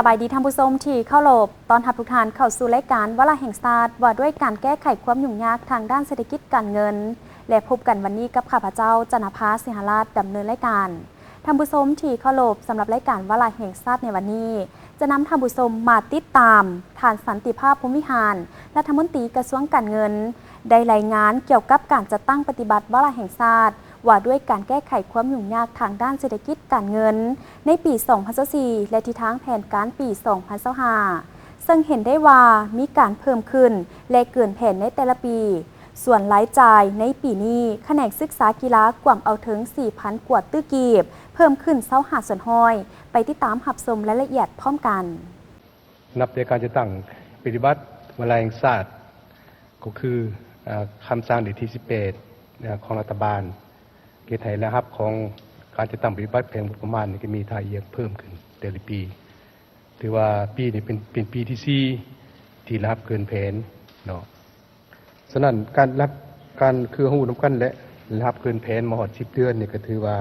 สบายดีท่านผู้ชมที่เข้าหลบตอนทับทุกท่านเข้าสู่รายการวาระแห่งศาสตร์ว่าด้วยการแก้ไขความยุ่งยากทางด้านเศรษฐกิจการเงินและพบกันวันนี้กับข้าพเจ้าจนภาสิงหราชดำเนินรายการท่านผู้ชมที่เข้าหลบสำหรับรายการวาระแห่งศาสตร์ในวันนี้จะนำท่านผู้ชมมาติดตามฐานสันติภาพภูมิหารรัฐมนตรีกระทรวงการเงินได้รายงานเกี่ยวกับการจัดตั้งปฏิบัติวาระแห่งศาสตร์ว่าด้วยการแก้ไขความยุ่งยากทางด้านเศรษฐกิจการเงินในปี 2024 และทิศทางแผนการปี 2025 ซึ่งเห็นได้ว่ามีการเพิ่มขึ้นและเกินแผนในแต่ละปี ส่วนรายจ่ายในปีนี้แขนงศึกษากีฬากว่าเอาถึง 4,000 กว่าตื้อกีบเพิ่มขึ้น25ส่วนห้อยไปติดตามหับชมรายละเอียดพร้อมกันนับในการจะตั้งปฏิบัติวาระแห่งศาสตร์ก็คือคำสั่งที่18ของรัฐบาลเกณฑ์ไทยและฮับของการจะตั้งปฏิบัติแผนงบประมาณก็มีทายเอียงเพิ่มขึ้นแต่ละปีถือว่าปีนี้เป็นปีที่4ที่รับเกินแผนเนาะฉะนั้นการคือหูน้ำกันและรับเกินแผนมาหอด10 เดือนนี่ก็ถือว่า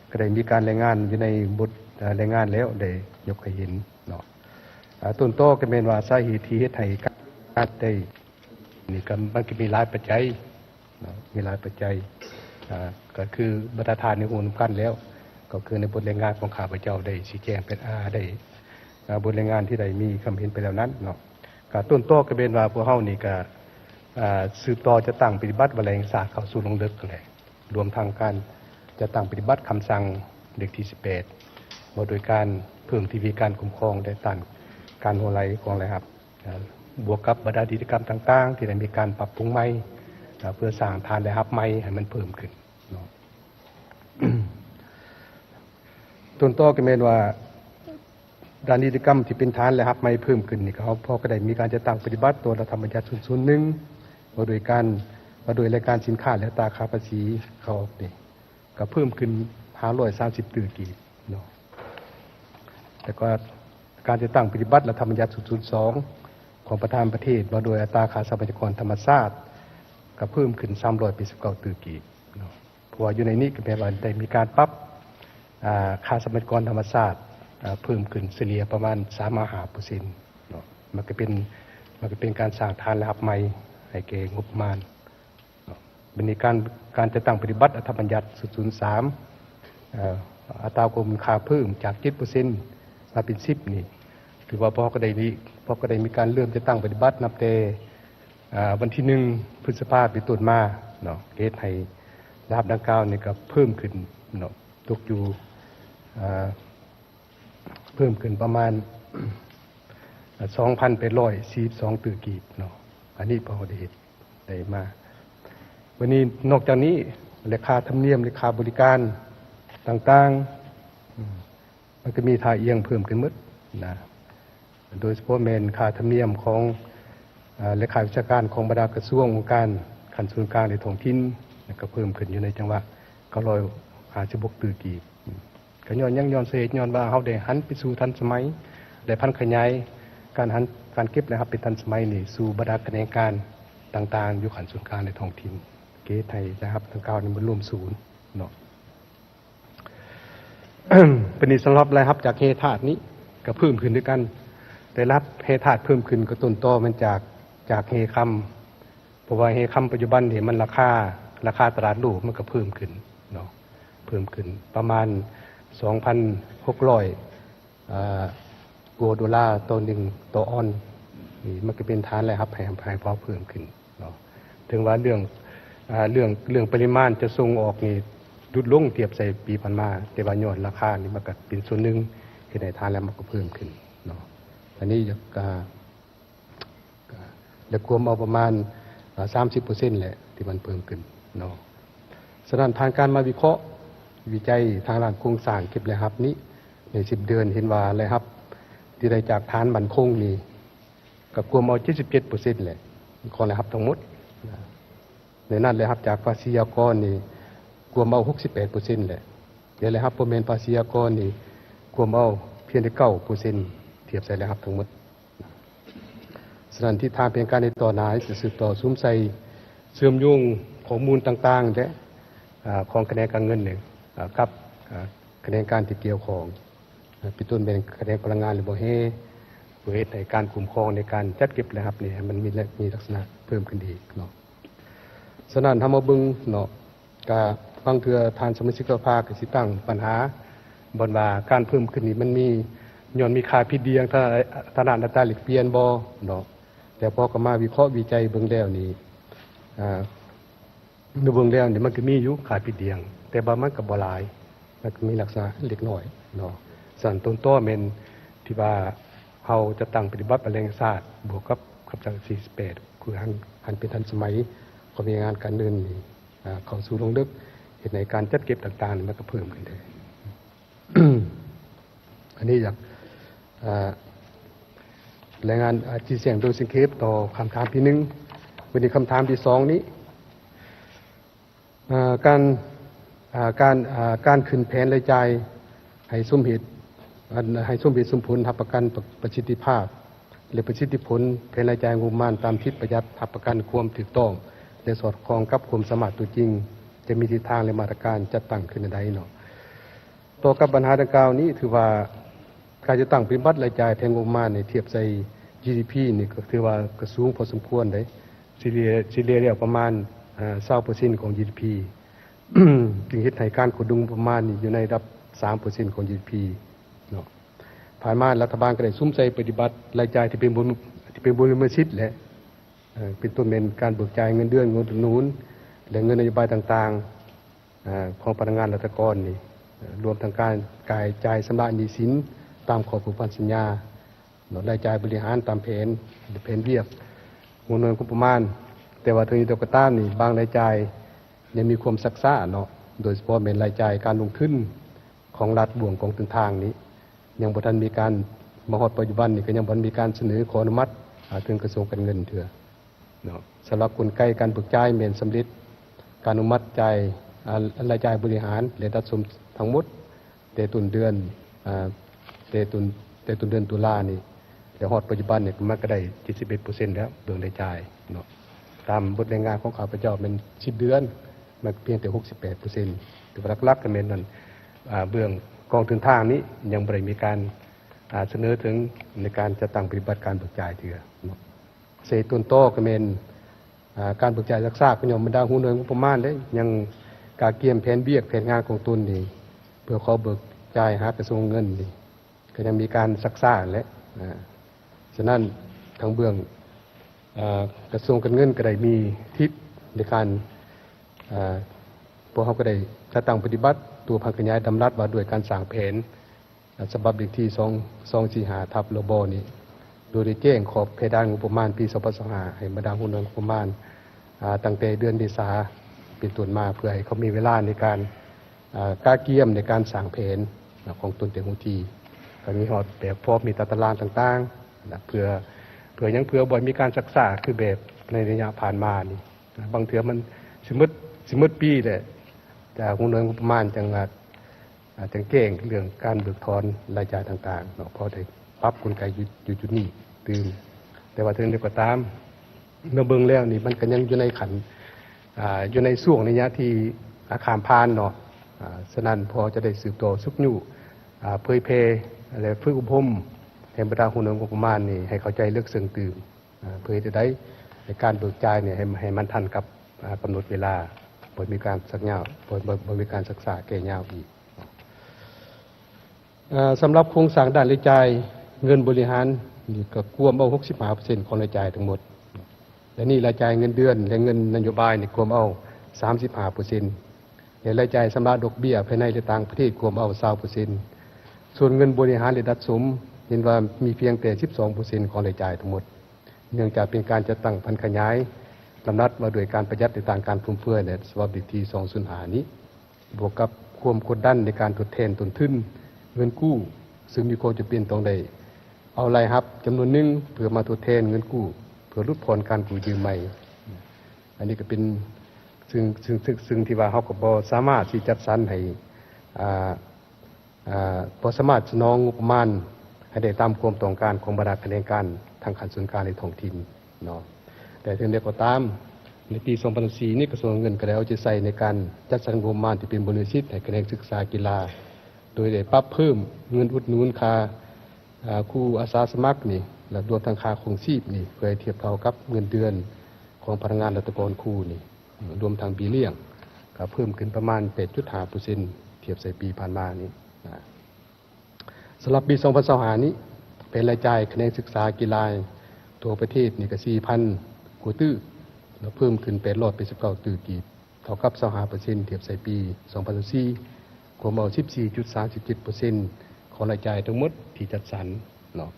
ก็ได้มีการรายงานอยู่ในบทรายงานแล้วได้ยกให้เห็นเนาะต้นโตก็เป็นว่าสาเหตุที่เฮ็ดให้การได้นี่ก็มันก็มีหลายปัจจัยเนาะมีหลายปัจจัยก็คือบรรทัดฐานในหูน้ำกันแล้วก็คือในบทรายงานของข้าพเจ้าได้ชี้แจงเป็นได้บทรายงานที่ได้มีคำเห็นไปแล้วนั้นเนาะก็ต้นโตก็เป็นว่าพวกเฮานี่ก็สืบต่อจะตั้งปฏิบัติวาระแห่งศาสตร์เข้าสู่ลงลึกกันเลยรวมทางการจะตั้งปฏิบัติคำสั่งเด็กที่18ว่าโดยการเพิ่มทีวีการคุ้มครองได้ต้านการโหไลของอะไรครับบวกกับบรรดากิจกรรมต่างๆที่ได้มีการปรับปรุงใหม่เพื่อสร้างฐานรายรับใหม่ให้มันเพิ่มขึ้นเนาะ ต้นต่อก็เป็นว่าด้านกิจกรรมที่เป็นฐานรายรับใหม่เพิ่มขึ้นนี่เขาพอก็ได้มีการจะตั้งปฏิบัติตัวรัฐธรรมนูญ001ว่าโดยรายการสินค้าและอัตราค่าภาษีเขานี่ก็เพิ่มขึ้น530ตื้อกีบเนาะแต่ก็การจะตั้งปฏิบัติรัฐธรรมนูญ002ของประธานประเทศว่าโดยอัตราค่าทรัพยากรธรรมชาติก็เพิ่มขึ้น389ตื้อกีบเนาะเพราะว่าอยู่ในนี้ก็แปลว่าได้มีการปรับค่าทรัพยากรธรรมชาติเพิ่มขึ้นเฉลี่ยประมาณ 3.5% เนาะมันก็เป็นการสร้างฐานรายรับใหม่ให้แก่งบประมาณเป็นการจะตั้งปฏิบัติรัฐธรรมนูญ003อัตรามูลค่าเพิ่มจาก 7% มาเป็น 10% นี่ถือว่าพอก็ได้มีการเริ่มจะตั้งปฏิบัตินับแต่วันที่1 พฤษภาคมเป็นต้นมาเนาะเกณฑ์ให้รายรับดังกล่าวนี่ก็เพิ่มขึ้นเนาะตกอยู่เพิ่มขึ้นประมาณ 2,842 ตื้อกีบเนาะอันนี้พอได้มาวันนี้นอกจากนี้ราคาธรรมเนียมราคาบริการต่างๆมันก็มีท่าเอียงเพิ่มขึ้นหมดนะโดยเฉพาะแม่นค่าธรรมเนียมของเลขาวิชาการของบรรดากระทรวงองค์การขันส่วนกลางในท้องถิ่นก็เพิ่มขึ้นอยู่ในจังหวะ956ตื้อกีบก็ย้อนเสย้อนว่าเฮาได้หันไปสู่ทันสมัยได้พันขยายการเก็บนะครับเป็นทันสมัยนี่สู่บรรดาคะแนนการต่างๆอยู่ขันส่วนกลางในท้องถิ่นเกณฑ์ไทยนะครับทั้ง9นี่มันรวมศูนย์เนาะ เป็นนี่สำหรับรายรับจากเฮธาตุนี้ก็เพิ่มขึ้นด้วยกันได้รับเฮธาตุเพิ่มขึ้นก็ต้นตอมันจากเฮคำเพราะว่าเฮคำปัจจุบันนี่มันราคาตลาดโลกมันก็เพิ่มขึ้นเนาะเพิ่มขึ้นประมาณ 2,600 กว่าดอลลาร์ต่อ1ต่อออนนี่มันก็เป็นฐานรายรับให้พอเพิ่มขึ้นเนาะถึงว่าเรื่องปริมาณจะส่งออกนี่ลดลงเทียบใส่ปีผ่านมาแต่ว่าย้อนราคานี่มันก็เป็นส่วนหนึ่งที่ในฐานแล้วมันก็เพิ่มขึ้นเนาะอันนี้จะรวมเอาประมาณ 30% แหละที่มันเพิ่มขึ้นเนาะฉะนั้นทางการมาวิเคราะห์วิจัยทางด้านโครงสร้างเก็บรายรับนี้ใน10 เดือนเห็นว่ารายรับที่ได้จากฐานมั่นคงนี่ก็รวมเอา 77% แหละของรายรับทั้งหมดในนั้นรายรับจากภาษีอากรนี่รวมเอา 68% แหละแต่รายรับบ่แม่นภาษีอากรนี่รวมเอาเพียงแต่ 9% เทียบใส่รายรับทั้งหมดฉะนั้นที่ทางเป็นการในต่อหน้าจะสืบต่อซุ้มใส่เชื่อมโยงข้อมูลต่างๆและของคะแนนการเงินเนี่ยกับคะแนนการที่เกี่ยวของ เป็นต้นเป็นคะแนนพลังงานหรือบ่เฮเพื่อในการคุ้มครองในการจัดเก็บนะครับนี่มันมีลักษณะเพิ่มขึ้นอีกเนาะฉะนั้นทำมาเบิ่งเนาะกะบางเทื่อทานสมาชิกภาคก็สิตั้งปัญหาบนว่าการเพิ่มขึ้นนี้มันมีย้อนมีค่าผิดเดียงถ้าอัตราแลกเปลี่ยนบ่เนาะแต่พอก็มาวิเคราะห์วิจัยเบิ่งแล้วนี่ในเบิ่งแล้วนี่มันก็มีอยู่ค่าผิดเดียงแต่บางมันก็บ่หลายมันก็มีลักษณะเล็กน้อยเนาะสั่นต้นต้อแม่นที่ว่าเฮาจะตั้งปฏิบัติแรงศาสตร์บวกกับคำสั่ง48คือหันเป็นทันสมัยของงานการเงินนี่เข้าสู่ลงลึกเห็นในการจัดเก็บต่างๆมันก็เพิ่มขึ้นได้ อันนี้อยากรายงานชี้แจงโดยสังเขปต่อคำถามที่1วันนี้คำถามที่2นี้การขึ้นแผนรายจ่ายให้สมเหตุสมผลรับประกันประสิทธิภาพและประสิทธิผลแผนรายจ่ายงบประมาณตามทิศประหยัดรับประกันความถูกต้องและสอดคล้องกับความสามารถตัวจริงจะมีทิศทางและมาตรการจัดตั้งขึ้นใดเนาะต่อกับปัญหาดังกล่าวนี้ถือว่าการจะตั้งปฏิบัติรายจ่ายแทนงบประมาณในเทียบใส่ GDP นี่ก็ถือว่ากระสูงพอสมควรได้เฉลี่ยแล้วประมาณ20% ของ GDP จึงเฮ็ดให้การขุดดุงประมาณนี้อยู่ในระดับ 3% ของ GDP เนาะผ่านมารัฐบาลก็ได้ซุ่มใจปฏิบัติรายจ่ายที่เป็นบริมสิทธิ์และเป็นต้นเป็นการเบิกจ่ายเงินเดือนเงินอุดหนุนและเงินนโยบายต่างๆของพนักงานรัฐกรนี่รวมทั้งการจ่ายชำระหนี้สินตามข้อผูกพันสัญญารายจ่ายบริหารตามแผนเรียบวงเงินงบประมาณแต่ว่าถึงนี้ก็ตามนี่บางรายจ่ายยังมีความซักซ้าเนาะโดยเฉพาะเป็นรายจ่ายการลงทุนของรัฐบ่วงกองทุนทางนี้ยังบ่ทันมีการมาฮอดปัจจุบันนี่ก็ยังบ่มีการเสนอขออนุมัติถึงกระทรวงการเงินเถื่อเนาะสำหรับกลไกการเบิกจ่ายแม่นสำเร็จการอนุมัติจ่ายรายจ่ายบริหารและรัฐสมทั้งหมดแต่ต้นเดือนตุลานี่แต่ฮอดปัจจุบันนี่มันก็ได้ 71% แล้วเบิ่งรายจ่ายเนาะตามบทรายงานของข้าพเจ้าเป็น10เดือนมันเพียงแต่ 68% แต่ว่าหลักๆก็แม่นนั่นเบื้องกองทุนทางนี้ยังบ่ได้มีการเสนอถึงในการจะตั้งปฏิบัติการเบิกจ่ายเถื่อเนาะเศษต้นโตก็แม่นการเบิกจ่ายรักษาก็ย่อมบรรดาหูหน่วยงบประมาณได้ยังการเกียมแผนเบี้ยแผนงานของตนนี่เพื่อขอเบิกจ่ายหากระทรวงเงินนี่ก็ยังมีการซักซ้าและฉะนั้นทางเบื้องกระทรวงการเงินก็ได้มีทิศในการพวกเขาก็ได้จะตั้งปฏิบัติตัวพังขยายดำรัดว่าด้วยการสร้างแผนฉบับเลขที่245ทับระบนี้โดยได้แจ้งขอบเพดานงบประมาณปี2025ให้บรรดาผู้นำงบประมาณตั้งแต่เดือนเมษายนเป็นต้นมาเพื่อให้เขามีเวลาในการกล้าเกี่ยมในการสร้างแผนของตนเต็มที่ก็มีหอดแบบพร้อมมีตารางต่างๆเพื่อบ่อยมีการศึกษาคือแบบในระยะผ่านมานี่บางเทื่อมันสมมุติปีแต่จากผู้นำงบประมาณจังเก่งเรื่องการเบิกถอนรายจ่ายต่างๆเนาะพอได้ปรับกลไกอยู่จุดนี้ตื่นแต่ว่าถึงเดียวก็ตามเมื่อเบิ่งแล้วนี่มันก็ยังอยู่ในขันอยู่ในช่วงระยะที่อาคารพานเนาะฉะนั้นพอจะได้สืบต่อสุกอยู่เผยแพร่และฝึกอบรมให้บรรดาผู้นำงบประมาณนี่ให้เข้าใจเลือกเสื่องตื่นเพื่อจะได้ในการเบิกจ่ายเนี่ยให้มันทันกับกำหนดเวลาบ่มีการสักยาวบ่มีการศึกษาแก่ยาวอีกสำหรับโครงสร้างด้านรายจ่ายเงินบริหารนี่ก็รวมเอา 65% ของรายจ่ายทั้งหมดและนี่รายจ่ายเงินเดือนและเงินนโยบายนี่รวมเอา 35%และรายจ่ายสำหรับดอกเบี้ยภายในและต่างประเทศรวมเอา 20%ส่วนเงินบริหารและดัดสมเห็นว่ามีเพียงแต่ 12% ของรายจ่ายทั้งหมดเนื่องจากเป็นการจัดตั้งพันขยายลำนัดมาโดยการประหยัดในต่างการฟุ่มเฟือยและสวัสดิที่205นี้บวกกับความกดดันในการทดแทนต้นทุนเงินกู้ซึ่งมีความจำเป็นต้องได้เอารายรับจำนวนหนึ่งเพื่อมาทดแทนเงินกู้เพื่อลดผ่อนการกู้ยืมใหม่อันนี้ก็เป็นซึ่งที่ว่าเขาก็บ่สามารถที่จัดสรรให้บ่สามารถสนองงบประมาณให้ได้ตามความต้องการของบรรดาคณะการทางการส่วนกลางในท้องถิ่นเนาะแต่ถึงเดียวก็ตามในปี2004นี้กระทรวงเงินก็ได้เอาใจใส่ในการจัดสรรงบประมาณที่เป็นบริษัทให้คะแนนศึกษากีฬา โดยได้ปรับเพิ่มเงินอุดหนุนค่าครูอาสาสมัครนี่และรวมทั้งค่าครองชีพนี่เพื่อให้เทียบเท่ากับเงินเดือนของพนักงานรัฐกรครูนี่รวมทั้งเบี้ยเลี้ยงก็เพิ่มขึ้นประมาณ 8.5% เทียบใส่ปีผ่านมานี้สำหรับปี 2025 นี้เป็นรายจ่ายคะแนนศึกษากีฬาทั่วประเทศนี่ก็ 4,000 กว่าตื้อแล้วเพิ่มขึ้น889ตื้อกีบเท่ากับ 25% เทียบใส่ปี 2024รวมเอา 14.37% ของรายจ่ายทั้งหมดที่จัดสรรเนาะ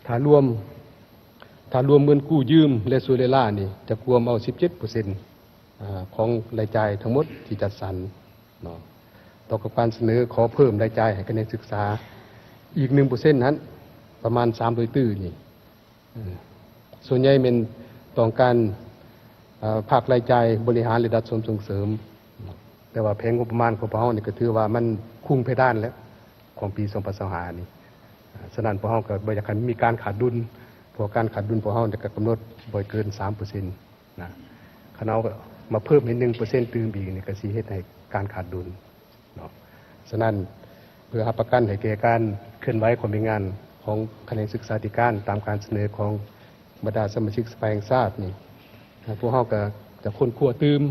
ถ้ารวมเงินกู้ยืมและส่วนล่านี่จะรวมเอา 17% ของรายจ่ายทั้งหมดที่จัดสรรเนาะต่อกับการเสนอขอเพิ่มรายจ่ายให้คะแนนศึกษาอีก 1% นั้นประมาณ300ตื้อนี่ส่วนใหญ่เป็นต้องการภาครายจ่ายบริหารระดับส่งเสริมแต่ว่าแผนงบประมาณของพวกเรานี่ก็ถือว่ามันคุ้งเพดานแล้วของปี 2025 นี่ฉะนั้นพวกเราก็บ่อยากให้มีการขาดดุลเพราะการขาดดุลพวกเราเนี่ยก็กำหนดบ่เกิน 3% นะคณะก็มาเพิ่มให้ 1% ตื่มอีกนี่ก็สิเฮ็ดให้การขาดดุลเนาะฉะนั้นเพื่อรับประกันให้แก่การเคลื่อนไหวความเป็นงานของคะแนนศึกษาธิการตามการเสนอของบรรดาสมาชิกสภาแห่งชาตินี่พวกเราก็จะค้นคว้าตื่ม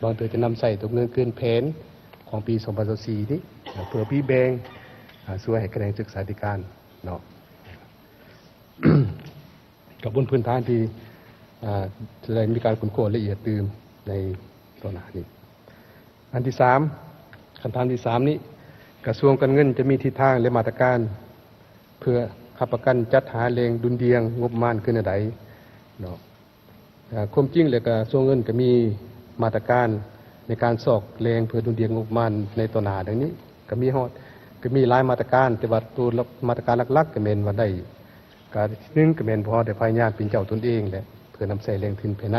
บางเทื่อจะนำใส่ตัวเงินเกินแผนของปี 2024 นี้เพื่อพี่แบงช่วยให้คะแนนศึกษาธิการเนาะ กับบนพื้นฐานที่จะได้มีการค้นคว้าละเอียดตื่มในตัวหน้านี้อันที่3ขั้นตอนที่3นี้กระทรวงการเงินจะมีทิศทางและมาตรการเพื่อขับประกันจัดหาแรงดุลเดียงงบประมาณขึ้นใดเนาะความจริงแล้วก็กระทรวงเงินก็มีมาตรการในการสอกแรงเพื่อดุลเดียงงบประมาณในตัวหน้าดังนี้ก็มีหลายมาตรการแต่ว่าตัวมาตรการหลักๆก็แม่นว่าได้การนึงก็แม่นพอได้พยายามเป็นเจ้าตนเองแหละเพื่อนำใส่แรงทุนภายใน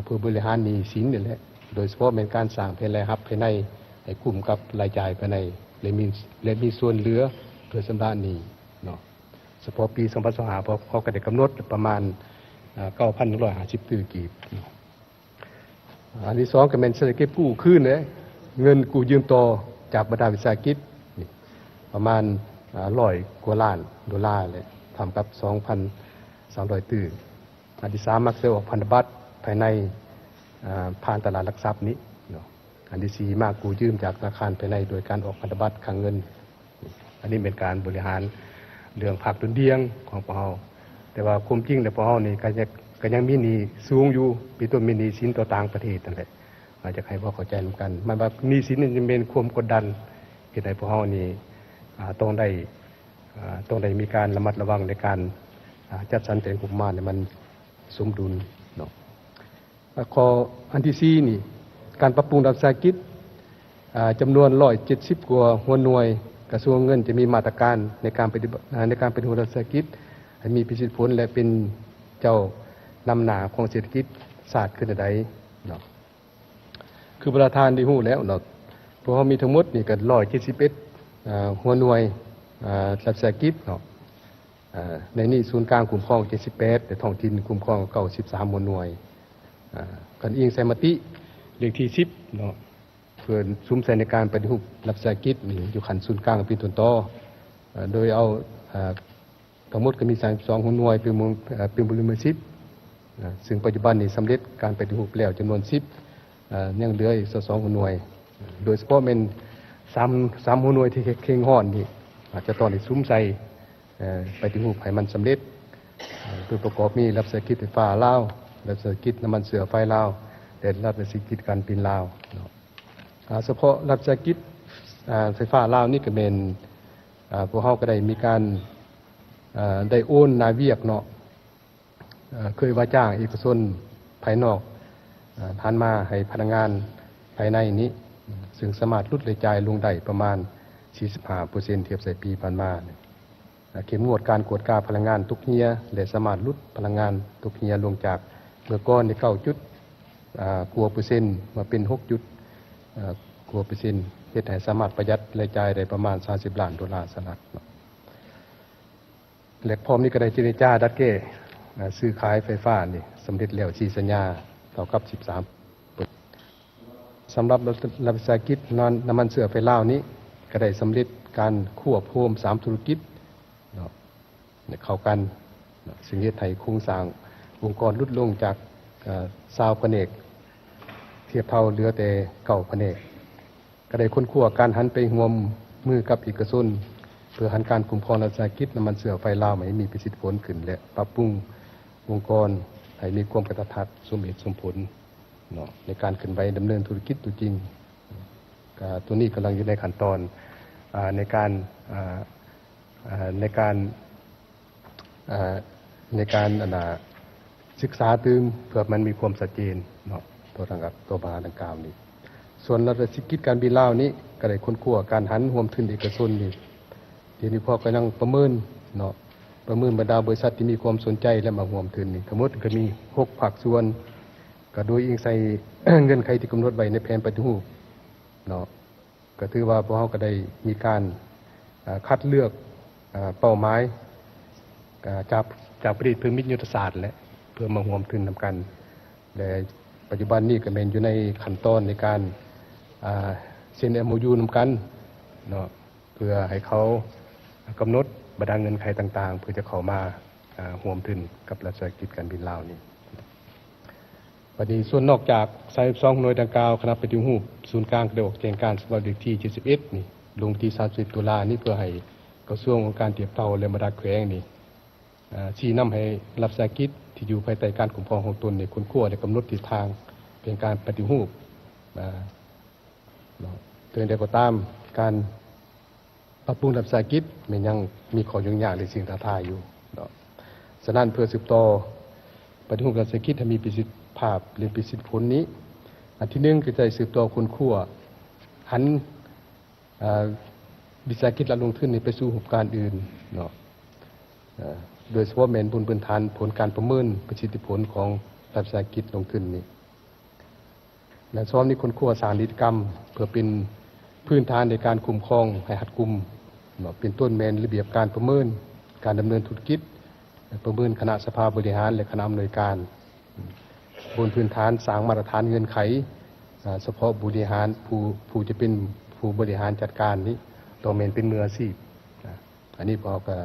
เพื่อบริหารหนี้สินนี่แหละโดยเฉพาะเป็นการสร้างภายในรับภายในให้คุ้มกับรายจ่ายภายในและมีส่วนเหลือเพื่อชำระหนี้เนาะเฉพาะปี 2025เพราะเขาก็ได้กำหนดประมาณ 9,150 ตื้อกีบอันที่2ก็เป็นเศรษฐกิจกู้คืนเลยเงินกู้ยืมต่อจากบรรดาวิสาหกิจประมาณ100 กว่าล้านดอลลาร์เลยทำกับ 2,300 ตื้ออันที่3มักซื้อออกพันธบัตรภายในผ่านตลาดหลักทรัพย์นี้เนาะอันที่4มากกู้ยืมจากธนาคารภายในโดยการออกพันธบัตรคลังเงินอันนี้เป็นการบริหารเรื่องภาคดุลเดียงของพวกเราแต่ว่าความจริงแล้วพวกเรานี่ก็ยังมีหนี้สูงอยู่ปีต้นมีหนี้สินต่อต่างประเทศนั่นแหละอาจจะให้พวกเข้าใจนำกันมันว่าหนี้สินนี่จะเป็นความกดดันเฮ็ดให้พวกเรานี่ต้องได้มีการระมัดระวังในการจัดสรรแต่งงบประมาณให้มันสมดุลเนาะข้ออันที่4นี่การปรับปรุงรัฐวิสาหกิจจำนวน170กว่าหัวหน่วยกระทรวงเงินจะมีมาตรการในการปฏิบัติในการเป็นหัวรัฐวิสาหกิจให้มีประสิทธิผลและเป็นเจ้านำหน้าของเศรษฐกิจศาสตร์ขึ้นใดเนาะคือประธานได้ฮู้แล้วเนาะเพราะว่ามีทั้งหมดนี่ก็171หัวหน่วยรัฐวิสาหกิจเนาะในนี้ศูนย์กลางคุ้มครอง78แต่ท้องถิ่นคุ้มครอง93หัวหน่วยกันอิงใส่มติเลขที่10เนาะเพื่อซุ้มใส่ในการปฏิรูปรัฐวิสาหกิจนี่อยู่ขันศูนย์กลางเป็นต้นต่อโดยเอาทั้งหมดก็มี32หัวหน่วยเป็นบริมือ10ซึ่งปัจจุบันนี้สำเร็จการปฏิรูปแล้วจำนวน10ยังเหลืออีก2หัวหน่วยโดยเฉพาะเป็น3หัวหน่วยที่เข่งฮ้อนนี่อาจจะต้องได้ซุ้มใส่ปฏิรูปให้มันสำเร็จโดยประกอบมีรัฐวิสาหกิจไฟฟ้าลาวรัฐวิสาหกิจน้ำมันเสือไฟลาวและรัฐวิสาหกิจการบินลาวเฉพาะรัฐวิสาหกิจไฟฟ้าลาวนี่ก็เป็นพวกเราก็ได้มีการได้โอนนาเวียกเนาะเคยว่าจ้างเอกชนภายนอกทานมาให้พนักงานภายในนี้ซึ่งสามารถลดรายจ่ายลงได้ประมาณ 45% เทียบใส่ปีผ่านมาเข้มงวดการกวดกาพลังงานทุกเฮียและสามารถลดพลังงานทุกเฮียลงจากเมื่อก่อนใน9จุดกว่าเปอร์เซ็นต์มาเป็น6จุดกว่าเปอร์เซ็นต์เฮ็ดให้สามารถประหยัดรายจ่ายได้ประมาณ30ล้านดอลลาร์สหรัฐและพร้อมนี้ก็ได้เจรจาดัดแก้ซื้อขายไฟฟ้านี่สำเร็จแล้ว4สัญญาเท่ากับ13สำหรับรัฐวิสาหกิจน้ำมันเสือไฟลาวนี้ ก็ได้สำเร็จการควบรวม3ธุรกิจเนาะเข้ากันเนาะซึ่งเฮ็ดให้โครงสร้างองค์กรลดลงจาก20แผนกเทียบเท่าเหลือแต่9แผนกก็ได้ค้นคว้าการหันไปร่วมมือกับเอกชนเพื่อหันการคุ้มครองรัฐวิสาหกิจน้ำมันเสือไฟลาวให้มีประสิทธิผลขึ้นและปรับปรุงองค์กรให้มีความกระทัดสมเหตุสมผลเนาะในการขึ้นไปดำเนินธุรกิจตัวจริงตัวนี้กำลังอยู่ในขั้นตอนในการศึกษาตึงเพื่อมันมีความชัดเจนเนาะตัวทางกับตัวบาดังกล่าวนี้ส่วนรัฐวิสาหกิจการบินลาวนี้ก็ได้ค้นคว้าการหันรวมทุนเอกชนนี่เดี๋ยวนี้พ่อก็ยังประเมินเนาะประเมินบรรดาบริษัทที่มีความสนใจและมาร่วมทุนนี่ทั้งหมดก็มี6ภาคส่วนก็โดยอิงใส่ เงื่อนไขที่กำหนดไว้ในแผนปฏิรูปเนาะก็ถือว่าพวกเราก็ได้มีการคัดเลือกเป้าหมายจากผลิตพื้นมิตรยุทธศาสตร์และเพื่อมาร่วมทุนนำกันและปัจจุบันนี้ก็เป็นอยู่ในขั้นตอนในการเซ็น MOU นำกันเนาะเพื่อให้เขากำหนดบรรดาเงินไขต่างๆเพื่อจะเข้ามาร่วมทุนกับรัฐวิสาหกิจการบินลาวนี้วันนี้ส่วนนอกจาก32หน่วยดังกล่าวคณะปฏิรูปศูนย์กลางได้ออกแจ้งการสำหรับเด็กที่71นี่ลงที่30ตุลานี้เพื่อให้กระทรวงการเทียบเท่าและบรรดาแขวงนี่ชี้นำให้รัฐวิสาหกิจที่อยู่ภายใต้การคุ้มครองของตนนี่ค้นคว้าและกำหนดทิศทางเป็นการปฏิรูปโดยใดก็ตามการปรับปรุงรัฐวิสาหกิจมันยังมีข้อยุ่งยากในสิ่งท้าทายอยู่ฉะนั้นเพื่อสืบต่อปฏิรูปรัฐวิสาหกิจให้มีประสิทธิภาพหรือประสิทธิผลนี้อันที่1คือจะสืบต่อค้นคว้าหันวิสาหกิจและลงทุนไปสู่หุบการอื่นเนาะโดยเฉพาะแม่นบนพื้นฐานผลการประเมินประสิทธิผลของรัฐวิสาหกิจลงทุนนี้และซ้อมนี้ค้นคว้าสร้างนิติกรรมเพื่อเป็นพื้นฐานในการคุ้มครองให้หัดกุมเนาะเป็นต้นแม่นระเบียบการประเมินการดำเนินธุรกิจประเมินคณะสภาบริหารและคณะอำนวยการบนพื้นฐานสร้างมาตรฐานเงื่อนไขเฉพาะบริหารผู้จะเป็นผู้บริหารจัดการนี้ต้องเป็นมืออาชีพอันนี้พอก็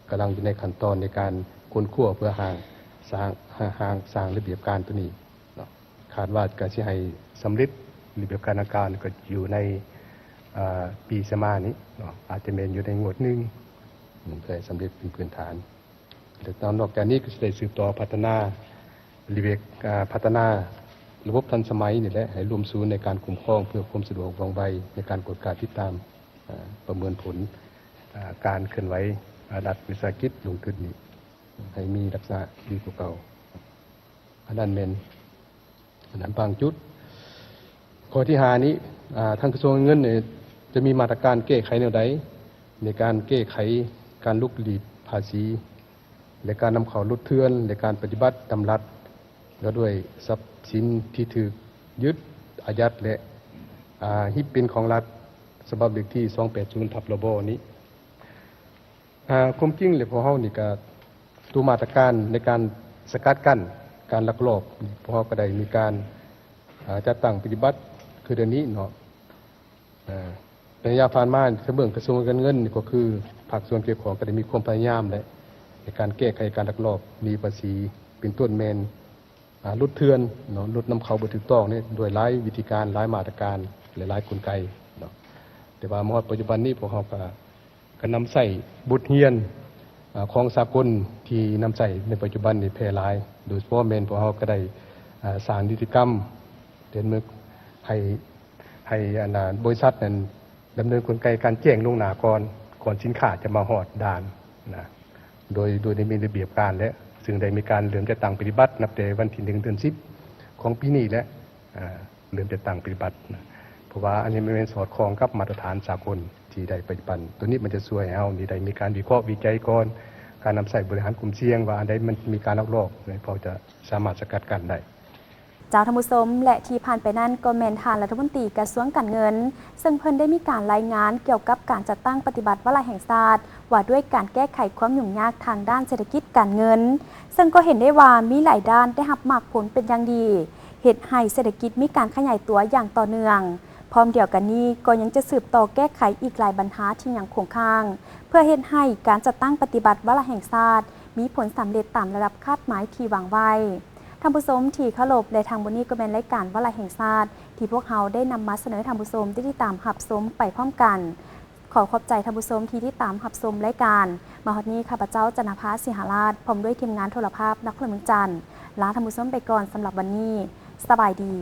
กำลังอยู่ในขั้นตอนในการค้นคว้าเพื่อสร้างระเบียบการตัวนี้คาดว่าการที่ให้สำเร็จระเบียบการก็อยู่ในปีสมานี้อาจจะเป็นอยู่ในงวดหนึ่งเพื่อสำเร็จเป็นพื้นฐานแต่นอกจากนี้ก็จะได้สืบต่อพัฒนาระบบทันสมัยนี่แหละให้รวมศูนย์ในการคุ้มครองเพื่อความสะดวกว่องไวในการกดการติดตามประเมินผลการเคลื่อนไหวรัฐวิสาหกิจลงทุนนี้ให้มีลักษณะดีกว่าเก่าอันนั้นเป็นบางจุดข้อที่5นี้ทางกระทรวงเงินเนี่ยจะมีมาตรการแก้ไขแนวใดในการแก้ไขการลุกลีดภาษีและการนำเข้าลดเทือนและการปฏิบัติตามรัฐแล้วด้วยทรัพย์สินที่ถูกยึดอายัดและฮิปเป็นของรัฐฉบับเลขที่280/รบนี้ความจริงเลยพอเฮานี่ก็ตัวมาตรการในการสกัดกั้นการลักลอบพอเฮาก็ได้มีการจัดตั้งปฏิบัติคือเดือนนี้เนาะในระยะผ่านมาเบื้องกระทรวงการเงินก็คือภาคส่วนเกี่ยวข้องก็ได้มีความพยายามในการแก้ไขการลักลอบมีภาษีเป็นต้นแมนลดเทือนเนาะลดนำเข้าบ่ถูกต้องนี่โดยหลายวิธีการหลายมาตรการหลายกลไกเนาะแต่ว่าในปัจจุบันนี้พวกเฮาก็นำใส่บทเรียนของสากลที่นำใส่ในปัจจุบันนี่แพร่หลายโดยเฉพาะแม่นพวกเฮาก็ได้สร้างนิติกรรมเดินมือให้บริษัทนั้นดำเนินกลไกการแจ้งล่วงหน้าก่อนสินค้าจะมาฮอดด่านนะโดยได้มีระเบียบการและซึ่งได้มีการเริ่มจะตั้งปฏิบัตินับแต่วันที่1 เดือน 10ของปีนี้และเริ่มจะตั้งปฏิบัตินะเพราะว่าอันนี้มันเป็นสอดคล้องกับมาตรฐานสากลที่ได้ปัจจุบันตัวนี้มันจะช่วยให้เฮานี่ได้มีการวิเคราะห์วิจัยก่อนการนำใส่บริหารกลุ่มเสี่ยงว่าอันใดมันมีการลักลอบพอจะสามารถสกัดกั้นได้เจ้าธรรมุสมและที่ผ่านไปนั่นก็แมนทานรัฐมนตรีกระทรวงการเงินซึ่งเพิ่นได้มีการรายงานเกี่ยวกับการจัดตั้งปฏิบัติวาระแห่งชาติว่าด้วยการแก้ไขความยุ่งยากทางด้านเศรษฐกิจการเงินซึ่งก็เห็นได้ว่ามีหลายด้านได้รับมากผลเป็นอย่างดีเฮ็ดให้เศรษฐกิจมีการขยายตัวอย่างต่อเนื่อง พร้อมเดียวกันนี้ก็ยังจะสืบต่อแก้ไขอีกหลายปัญหาที่ยังคงค้าง เพื่อเฮ็ดให้การจัดตั้งปฏิบัติวาระแห่งชาติมีผลสำเร็จตามระดับคาดหมายที่วางไว้ท่านผู้ชมที่เคารพและทางบนนี้ก็เป็นรายการวาระแห่งชาติที่พวกเราได้นำมาเสนอท่านผู้ชมที่ติดตามรับชมไปพร้อมกันขอขอบใจท่านผู้ชมที่ติดตามรับชมรายการมาฮอดนี้ข้าพเจ้าจันทภาสิหราชพร้อมด้วยทีมงานโทรภาพนักพลเมืองจันทร์ลาท่านผู้ชมไปก่อนสำหรับวันนี้สบายดี